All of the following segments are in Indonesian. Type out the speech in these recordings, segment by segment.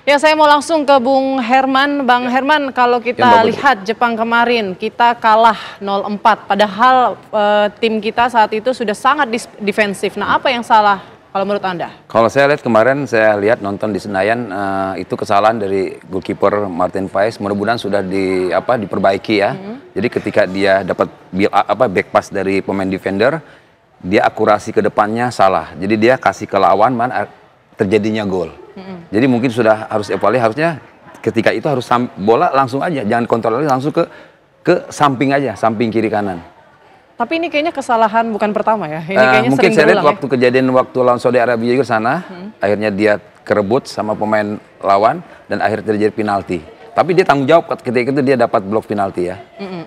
Ya, saya mau langsung ke Bung Herman. Bang Herman, kalau kita lihat Jepang kemarin, kita kalah 0-4. Padahal tim kita saat itu sudah sangat defensif. Nah, apa yang salah kalau menurut Anda? Kalau saya lihat kemarin, saya lihat nonton di Senayan, itu kesalahan dari goalkeeper Martin Paes. Mudah-mudahan sudah diperbaiki ya. Jadi ketika dia dapat back pass dari pemain defender, dia akurasi ke depannya salah. Jadi dia kasih ke lawan, terjadinya gol. Jadi mungkin sudah harus evaluasi, harusnya ketika itu harus bola langsung aja, jangan kontrol langsung ke samping aja, samping kiri kanan. Tapi ini kayaknya kesalahan bukan pertama ya. Ini kayaknya mungkin sering saya lihat berulang, waktu kejadian waktu lawan Saudi Arabia juga sana, akhirnya dia kerebut sama pemain lawan dan akhirnya terjadi penalti. Tapi dia tanggung jawab ketika itu dia dapat blok penalti ya.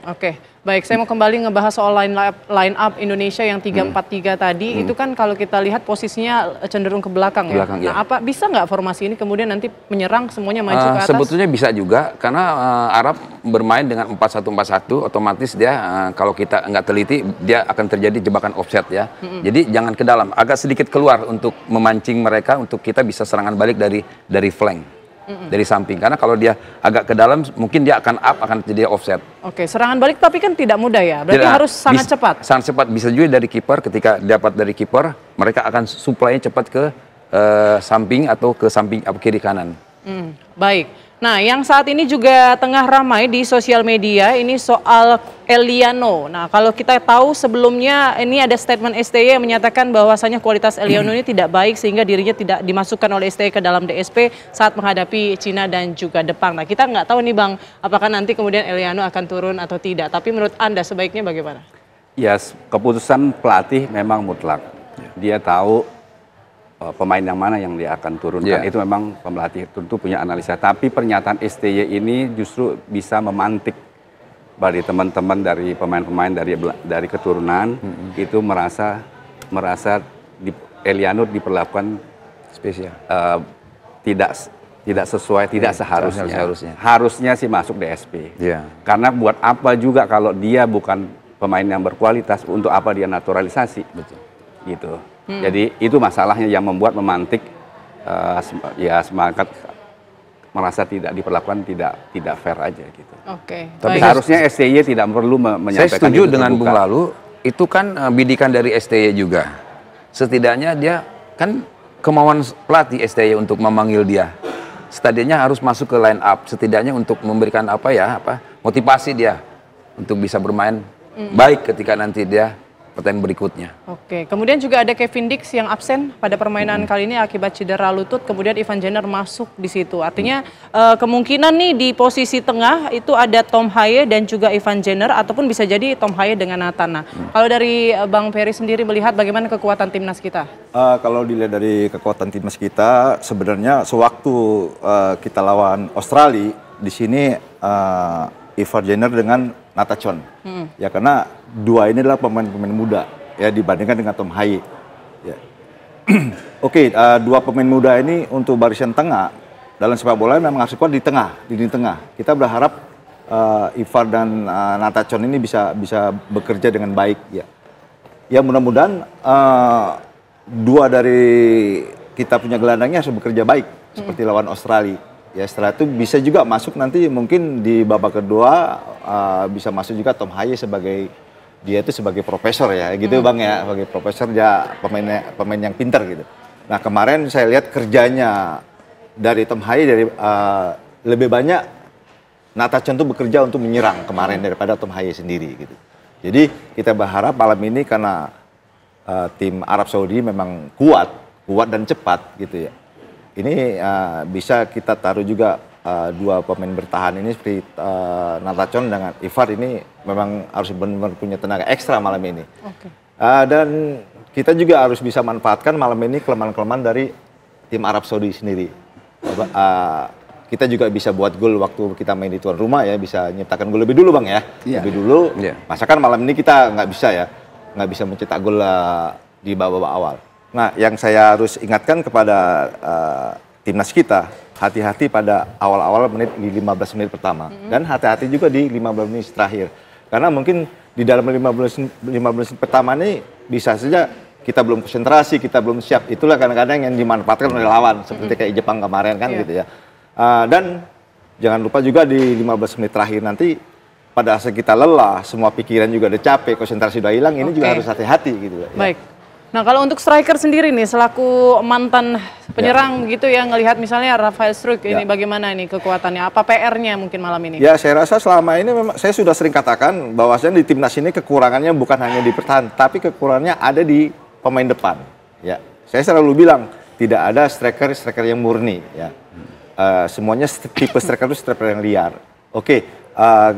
Oke. Baik, saya mau kembali ngebahas soal line up Indonesia yang 3-4-3 tadi. Itu kan kalau kita lihat posisinya cenderung ke belakang ya. Nah, bisa nggak formasi ini kemudian nanti menyerang semuanya maju ke atas? Sebetulnya bisa juga, karena Arab bermain dengan 4-1-4-1, otomatis dia kalau kita nggak teliti, dia akan terjadi jebakan offset ya. Jadi jangan ke dalam, agak sedikit keluar untuk memancing mereka, untuk kita bisa serangan balik dari flank. Dari samping, karena kalau dia agak ke dalam mungkin dia akan terjadi offset. Oke, serangan balik tapi kan tidak mudah ya, berarti harus sangat cepat. Sangat cepat, bisa juga dari kiper, ketika dapat dari kiper mereka akan supply-nya cepat ke samping atau ke samping kiri kanan. Baik. Nah, yang saat ini juga tengah ramai di sosial media ini soal Eliano. Nah, kalau kita tahu sebelumnya ini ada statement STY yang menyatakan bahwasanya kualitas Eliano ini tidak baik sehingga dirinya tidak dimasukkan oleh STY ke dalam DSP saat menghadapi Cina dan juga Jepang. Nah, kita nggak tahu nih Bang, apakah nanti kemudian Eliano akan turun atau tidak. Tapi menurut Anda sebaiknya bagaimana? Ya, keputusan pelatih memang mutlak. Dia tahu pemain yang mana yang dia akan turunkan, itu memang pelatih tentu punya analisa. Tapi pernyataan STY ini justru bisa memantik dari teman-teman, dari pemain-pemain dari keturunan itu merasa Eliano diperlakukan spesial, tidak sesuai, tidak seharusnya. Harusnya sih masuk DSP. Karena buat apa juga kalau dia bukan pemain yang berkualitas, untuk apa dia naturalisasi? Betul. Gitu. Jadi itu masalahnya yang membuat memantik semangat merasa tidak diperlakukan tidak fair aja gitu. Oke. Tapi harusnya STY tidak perlu menyampaikan. Saya setuju dengan Bung Lalu, itu kan bidikan dari STY juga. Setidaknya dia kan kemauan pelatih STY untuk memanggil dia. Setidaknya harus masuk ke line up, setidaknya untuk memberikan motivasi dia untuk bisa bermain baik ketika nanti dia pertandingan berikutnya. Oke, kemudian juga ada Kevin Dix yang absen pada permainan kali ini akibat cedera lutut, kemudian Ivan Jenner masuk di situ. Artinya kemungkinan nih di posisi tengah itu ada Tom Haye dan juga Ivan Jenner, ataupun bisa jadi Tom Haye dengan Natana. Kalau dari Bang Ferry sendiri melihat bagaimana kekuatan timnas kita? Kalau dilihat dari kekuatan timnas kita, sebenarnya sewaktu kita lawan Australia, di sini Ivan Jenner dengan Natachon. Ya, karena dua ini adalah pemain-pemain muda ya dibandingkan dengan Tom Haye. Ya. Oke, dua pemain muda ini untuk barisan tengah dalam sepak bola memang harus kuat di lini tengah. Kita berharap Ivar dan Natachon ini bisa bekerja dengan baik ya. Ya mudah-mudahan dua dari kita punya gelandangnya harus bekerja baik seperti lawan Australia. Ya, setelah itu bisa juga masuk nanti mungkin di babak kedua bisa masuk juga Tom Haye sebagai profesor ya gitu Bang ya, sebagai profesor dia pemain yang pintar gitu. Nah, kemarin saya lihat kerjanya dari Tom Haye lebih banyak Natachon tuh bekerja untuk menyerang kemarin daripada Tom Haye sendiri gitu. Jadi kita berharap malam ini karena tim Arab Saudi memang kuat dan cepat gitu ya. Ini bisa kita taruh juga dua pemain bertahan ini seperti Natachon dengan Ivar ini memang harus benar-benar punya tenaga ekstra malam ini. Dan kita juga harus bisa manfaatkan malam ini kelemahan-kelemahan dari tim Arab Saudi sendiri. Kita juga bisa buat gol waktu kita main di tuan rumah ya, bisa nyiptakan gol lebih dulu Bang ya. Lebih dulu. Masakan malam ini kita nggak bisa mencetak gol di babak awal. Nah, yang saya harus ingatkan kepada timnas kita, hati-hati pada awal-awal menit di 15 menit pertama. Dan hati-hati juga di 15 menit terakhir. Karena mungkin di dalam 15 menit pertama ini bisa saja kita belum konsentrasi, kita belum siap. Itulah kadang-kadang yang dimanfaatkan oleh lawan, seperti kayak Jepang kemarin kan gitu ya. Dan jangan lupa juga di 15 menit terakhir nanti pada saat kita lelah, semua pikiran juga udah capek, konsentrasi udah hilang, ini juga harus hati-hati gitu. Baik. Nah kalau untuk striker sendiri nih, selaku mantan penyerang begitu ya, ngelihat misalnya Rafael Struijk ini bagaimana ini kekuatannya? Apa PR-nya mungkin malam ini? Ya saya rasa selama ini memang saya sudah sering katakan bahwasanya di timnas ini kekurangannya bukan hanya di pertahanan, tapi kekurangannya ada di pemain depan. Ya, saya selalu bilang tidak ada striker yang murni. Ya, semuanya tipe striker itu striker yang liar. Oke,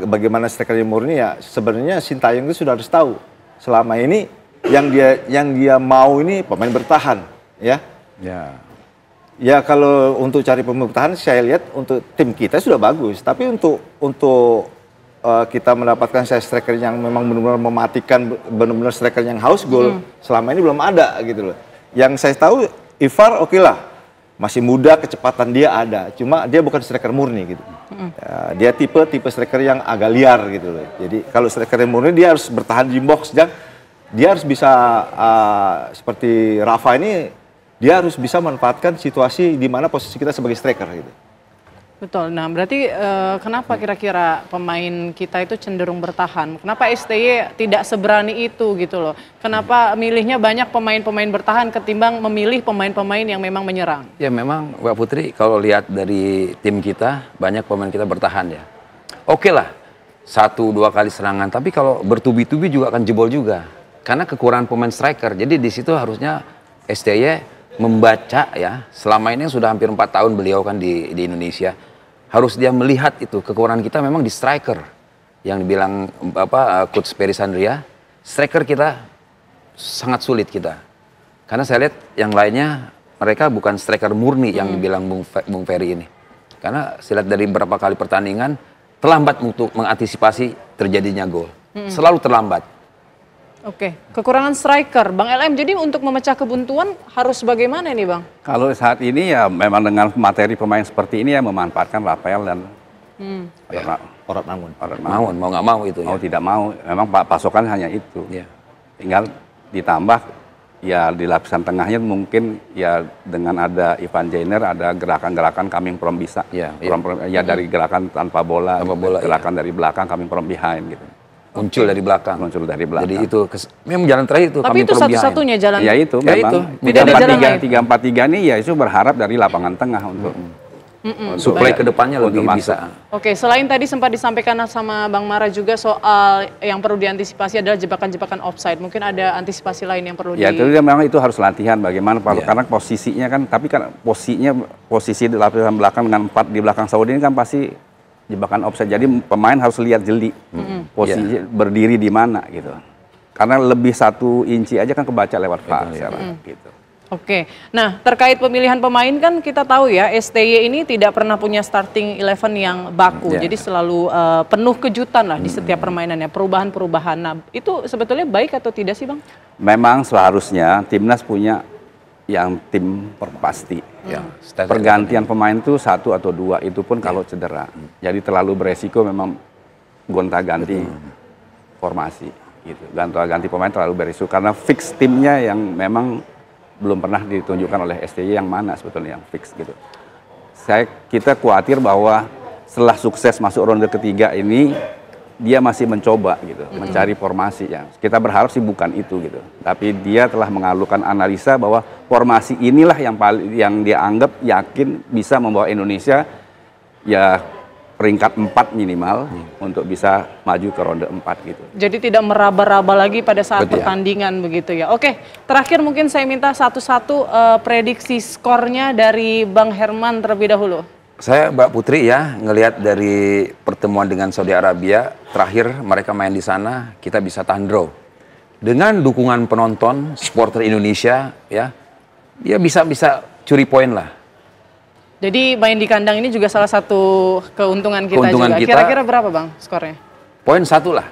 bagaimana striker yang murni ya? Sebenarnya Sintayong itu sudah harus tahu selama ini yang dia mau ini pemain bertahan, ya. Ya kalau untuk cari pemain bertahan saya lihat untuk tim kita sudah bagus, tapi untuk kita mendapatkan striker yang memang benar-benar mematikan, benar-benar striker yang haus gol selama ini belum ada gitu loh. Yang saya tahu Ivar oke lah, masih muda, kecepatan dia ada, cuma dia bukan striker murni gitu. Dia tipe striker yang agak liar gitu loh. Jadi kalau striker yang murni dia harus bertahan di box dan dia harus bisa seperti Rafa ini, dia harus bisa memanfaatkan situasi di mana posisi kita sebagai striker gitu. Betul. Nah, berarti kenapa kira-kira pemain kita itu cenderung bertahan? Kenapa STY tidak seberani itu gitu loh? Kenapa milihnya banyak pemain-pemain bertahan ketimbang memilih pemain-pemain yang memang menyerang? Ya memang Mbak Putri, kalau lihat dari tim kita, banyak pemain kita bertahan ya. Oke lah, 1-2 kali serangan, tapi kalau bertubi-tubi juga akan jebol juga. Karena kekurangan pemain striker, jadi di situ harusnya STY membaca ya. Selama ini sudah hampir 4 tahun beliau kan di Indonesia, harus dia melihat itu kekurangan kita memang di striker. Yang dibilang Coach Peri Sandria, striker kita sangat sulit kita. Karena saya lihat yang lainnya mereka bukan striker murni yang dibilang Bung Ferry ini. Karena saya lihat dari beberapa kali pertandingan terlambat untuk mengantisipasi terjadinya gol, selalu terlambat. Oke, kekurangan striker, Bang LM. Jadi untuk memecah kebuntuan harus bagaimana nih, Bang? Kalau saat ini ya memang dengan materi pemain seperti ini ya memanfaatkan Rafael dan Orad Mangun. Mau nggak mau itu. Mau tidak mau, memang pasokan hanya itu. Ya. Tinggal ditambah ya di lapisan tengahnya mungkin ya dengan ada Ivan Jainer, ada gerakan-gerakan coming from bisa. Ya dari gerakan tanpa bola, gerakan dari belakang coming from behind gitu. Muncul dari belakang. Jadi itu memang jalan terakhir itu. Tapi itu satu-satunya jalan. Ya itu memang. Tidak ada jalan lain. 3-4-3 ini ya itu berharap dari lapangan tengah untuk suplai ke depannya lebih bisa. Oke, selain tadi sempat disampaikan sama Bang Mara juga soal yang perlu diantisipasi adalah jebakan-jebakan offside. Mungkin ada antisipasi lain yang perlu ya, itu memang itu harus latihan bagaimana karena posisinya kan, tapi kan posisi di lapisan belakang dengan 4 di belakang Saudi ini kan pasti jebakan offside. Jadi pemain harus lihat jeli posisi berdiri di mana gitu. Karena lebih 1 inci aja kan kebaca lewat VAR gitu. Oke, nah terkait pemilihan pemain kan kita tahu ya STY ini tidak pernah punya starting 11 yang baku, jadi selalu penuh kejutan lah di setiap permainannya, perubahan-perubahan. Nah itu sebetulnya baik atau tidak sih Bang? Memang seharusnya timnas punya yang tim pasti. Pergantian pemain itu 1 atau 2, itu pun kalau cedera. Jadi terlalu beresiko memang gonta-ganti formasi gitu. Gonta-ganti pemain terlalu beresiko karena fix timnya yang memang belum pernah ditunjukkan oleh STY yang mana sebetulnya yang fix gitu. Kita khawatir bahwa setelah sukses masuk ronde ketiga ini dia masih mencoba gitu, mencari formasi ya. Kita berharap sih bukan itu gitu. Tapi dia telah mengalukan analisa bahwa formasi inilah yang dia anggap yakin bisa membawa Indonesia ya peringkat 4 minimal untuk bisa maju ke ronde 4 gitu. Jadi tidak meraba-raba lagi pada saat pertandingan begitu ya. Oke, terakhir mungkin saya minta satu-satu prediksi skornya dari Bang Herman terlebih dahulu. Saya Mbak Putri ya, ngelihat dari pertemuan dengan Saudi Arabia, terakhir mereka main di sana, kita bisa tahan draw. Dengan dukungan penonton, supporter Indonesia ya, dia bisa curi poin lah. Jadi main di kandang ini juga salah satu keuntungan kita juga. Kira-kira berapa Bang skornya? Poin 1 lah,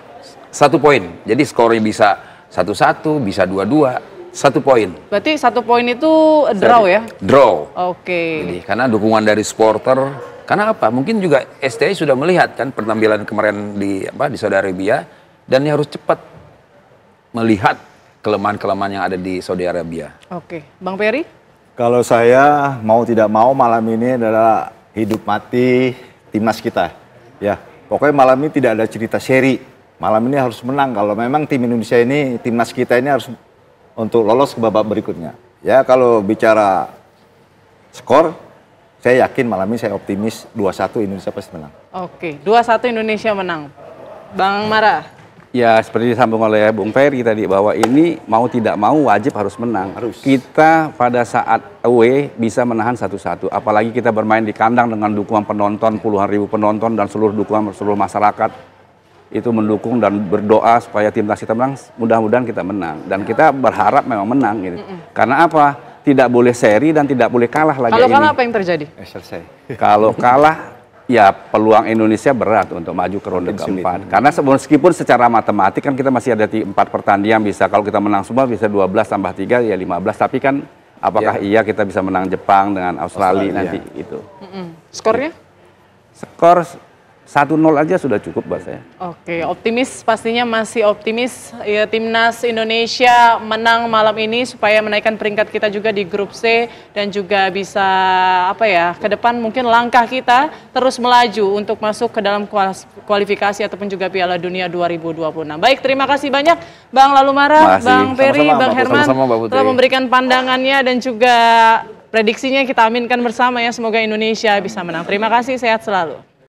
1 poin. Jadi skornya bisa 1-1, bisa 2-2. 1 poin. Berarti 1 poin itu draw ya? Draw. Oke. Jadi karena dukungan dari supporter, karena apa? Mungkin juga STY sudah melihat kan penampilan kemarin di Saudi Arabia dan dia harus cepat melihat kelemahan-kelemahan yang ada di Saudi Arabia. Oke, Bang Peri? Kalau saya mau tidak mau malam ini adalah hidup mati timnas kita. Ya, pokoknya malam ini tidak ada cerita seri. Malam ini harus menang. Kalau memang tim Indonesia ini, timnas kita ini harus untuk lolos ke babak berikutnya. Ya, kalau bicara skor, saya yakin malam ini saya optimis 2-1 Indonesia pasti menang. Oke, 2-1 Indonesia menang. Bang Mara. Ya, seperti disambung oleh Bung Ferry tadi, bahwa ini mau tidak mau wajib harus menang. Harus. Kita pada saat away bisa menahan 1-1. Apalagi kita bermain di kandang dengan dukungan penonton, puluhan ribu penonton dan seluruh dukungan seluruh masyarakat. Itu mendukung dan berdoa supaya timnas kita menang, mudah-mudahan kita menang. Dan kita berharap memang menang. Gitu. Karena apa? Tidak boleh seri dan tidak boleh kalah lagi. Kalau kalah apa yang terjadi? Selesai. Kalau kalah, ya peluang Indonesia berat untuk maju ke ronde keempat. Karena meskipun secara matematik kan kita masih ada 4 pertandingan, bisa kalau kita menang semua bisa 12 tambah 3 ya 15. Tapi kan apakah iya kita bisa menang Jepang dengan Australia nanti itu. Skornya? Skor 1-0 aja sudah cukup buat saya. Oke, optimis, pastinya masih optimis ya, timnas Indonesia menang malam ini supaya menaikkan peringkat kita juga di grup C dan juga bisa apa ya, ke depan mungkin langkah kita terus melaju untuk masuk ke dalam kualifikasi ataupun juga Piala Dunia 2026. Baik, terima kasih banyak Bang Lalumara, Bang Ferry, Bang Herman telah memberikan pandangannya dan juga prediksinya kita aminkan bersama ya, semoga Indonesia bisa menang. Terima kasih, sehat selalu.